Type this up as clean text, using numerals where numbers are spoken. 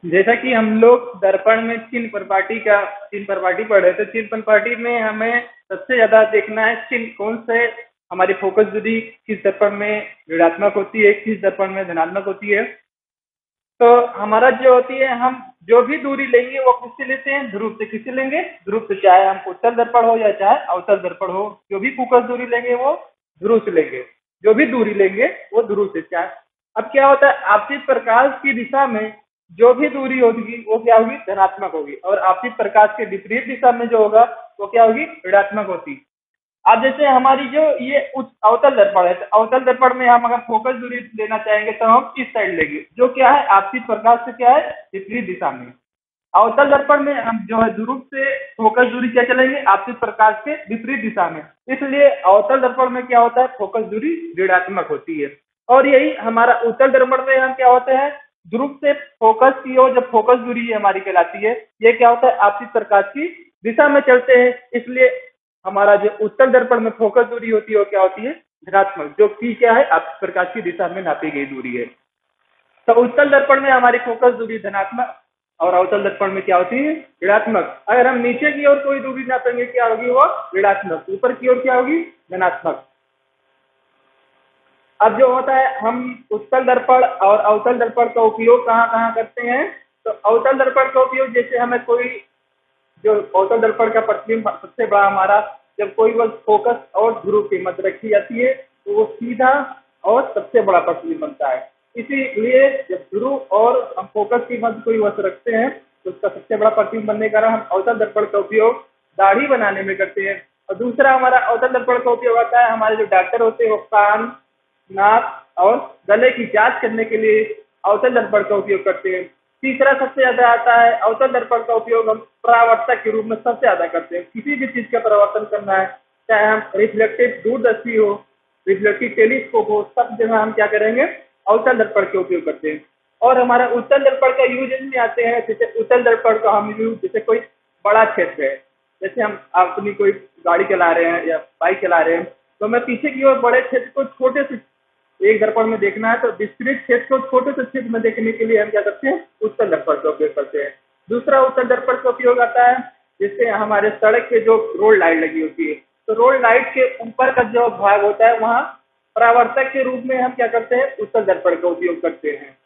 जैसा कि हम लोग दर्पण में चिन्ह प्रपाटी पढ़ रहे थे। चिन्ह प्रपाटी में हमें सबसे ज्यादा देखना है चिन्ह कौन से हमारी फोकस दूरी किस दर्पण में ऋणात्मक होती है, किस दर्पण में धनात्मक होती है। तो हमारा जो होती है, हम जो भी दूरी लेंगे वो किससे लेते हैं, ध्रुव से। किससे लेंगे, ध्रुव से। चाहे हम उत्तल दर्पण हो या चाहे अवतल दर्पण हो, जो भी फोकस दूरी लेंगे वो ध्रुव से लेंगे। जो भी दूरी लेंगे वो ध्रुव से। चाहे अब क्या होता है, आपतित प्रकाश की दिशा में जो भी दूरी होगी वो क्या होगी, धनात्मक होगी, और आपतित प्रकाश के विपरीत दिशा में जो होगा वो क्या होगी, ऋणात्मक होती। अब जैसे हमारी जो ये उच्च अवतल दर्पण है, तो अवतल दर्पण में हम अगर फोकस दूरी लेना चाहेंगे तो हम इस साइड लेंगे, जो क्या है आपतित प्रकाश से क्या है, विपरीत दिशा में। अवतल दर्पण में हम जो है ध्रुव से फोकस दूरी क्या चलेंगे, आपतित प्रकाश के विपरीत दिशा में। इसलिए अवतल दर्पण में क्या होता है, फोकस दूरी ऋणात्मक होती है। और यही हमारा उत्तल दर्पण में हम क्या होते हैं, ध्रुव से फोकस की ओर जब फोकस दूरी हमारी कहलाती है, ये क्या होता है, आपतित प्रकाश की दिशा में चलते हैं। इसलिए हमारा जो उत्तल दर्पण में फोकस दूरी होती है वो क्या होती है, धनात्मक, जो कि क्या है, आपतित प्रकाश की दिशा में नापी गई दूरी है। तो उत्तल दर्पण में हमारी फोकस दूरी धनात्मक और अवतल दर्पण में क्या होती है, ऋणात्मक। अगर हम नीचे की ओर कोई दूरी नापेंगे क्या होगी, वो ऋणात्मक। ऊपर की ओर क्या होगी, धनात्मक। अब जो होता है, हम उत्तल दर्पण और अवतल दर्पण का उपयोग कहाँ कहाँ करते हैं। तो अवतल दर्पण का उपयोग जैसे हमें कोई जो अवतल दर्पण का प्रतिबिंब सबसे बड़ा हमारा, जब कोई वस्तु फोकस और ध्रुव के मध्य रखी जाती है तो वो सीधा और सबसे बड़ा प्रतिबिंब बनता है। इसीलिए जब ध्रुव और हम फोकस के मध्य कोई वस्तु रखते हैं तो उसका सबसे बड़ा प्रतिबिंब बनने के कारण हम अवतल दर्पण का उपयोग दाढ़ी बनाने में करते हैं। और दूसरा हमारा अवतल दर्पण का उपयोग आता है, हमारे जो डॉक्टर होते हैं वो कान, नाक और गले की जांच करने के लिए अवतल दर्पण का उपयोग करते हैं। तीसरा सबसे ज्यादा आता है, अवतल दर्पण का उपयोग हम परावर्तक के रूप में सबसे ज्यादा करते हैं। किसी भी चीज का परावर्तन करना है, चाहे हम रिफ्लेक्टिव दूरदर्शी हो, रिफ्लेक्टिव टेलीस्कोप हो, सब जगह हम क्या करेंगे, अवतल दर्पण का उपयोग करते हैं। और हमारा उत्तल दर्पण का यूज में आते हैं, जैसे उत्तल दर्पण का हम यूज, जैसे कोई बड़ा क्षेत्र है, जैसे हम अपनी कोई गाड़ी चला रहे हैं या बाइक चला रहे हैं, तो मैं पीछे की ओर बड़े क्षेत्र को छोटे से एक दर्पण में देखना है, तो विस्तृत क्षेत्र को छोटे से क्षेत्र में देखने के लिए हम क्या करते हैं, उत्तल दर्पण का उपयोग करते हैं। दूसरा उत्तल दर्पण का उपयोग आता है, जिससे हमारे सड़क पे जो रोड लाइट लगी होती है, तो रोड लाइट के ऊपर का जो भाग होता है वहाँ परावर्तक के रूप में हम क्या करते हैं, उत्तल दर्पण का उपयोग करते हैं।